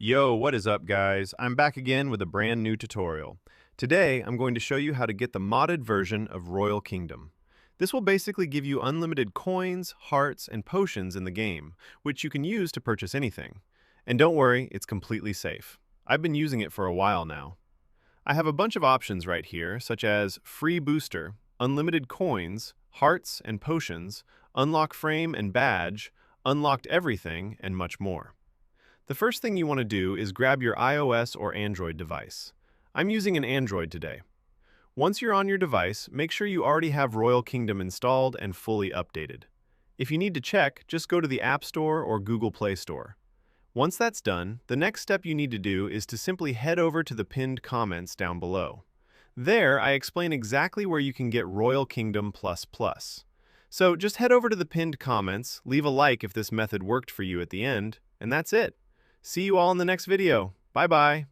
Yo, what is up guys? I'm back again with a brand new tutorial. Today, I'm going to show you how to get the modded version of Royal Kingdom. This will basically give you unlimited coins, hearts, and potions in the game, which you can use to purchase anything. And don't worry, it's completely safe. I've been using it for a while now. I have a bunch of options right here, such as free booster, unlimited coins, hearts and potions, unlock frame and badge, unlocked everything, and much more. The first thing you want to do is grab your iOS or Android device. I'm using an Android today. Once you're on your device, make sure you already have Royal Kingdom installed and fully updated. If you need to check, just go to the App Store or Google Play Store. Once that's done, the next step you need to do is to simply head over to the pinned comments down below. There, I explain exactly where you can get Royal Kingdom++. So just head over to the pinned comments, leave a like if this method worked for you at the end, and that's it. See you all in the next video. Bye-bye.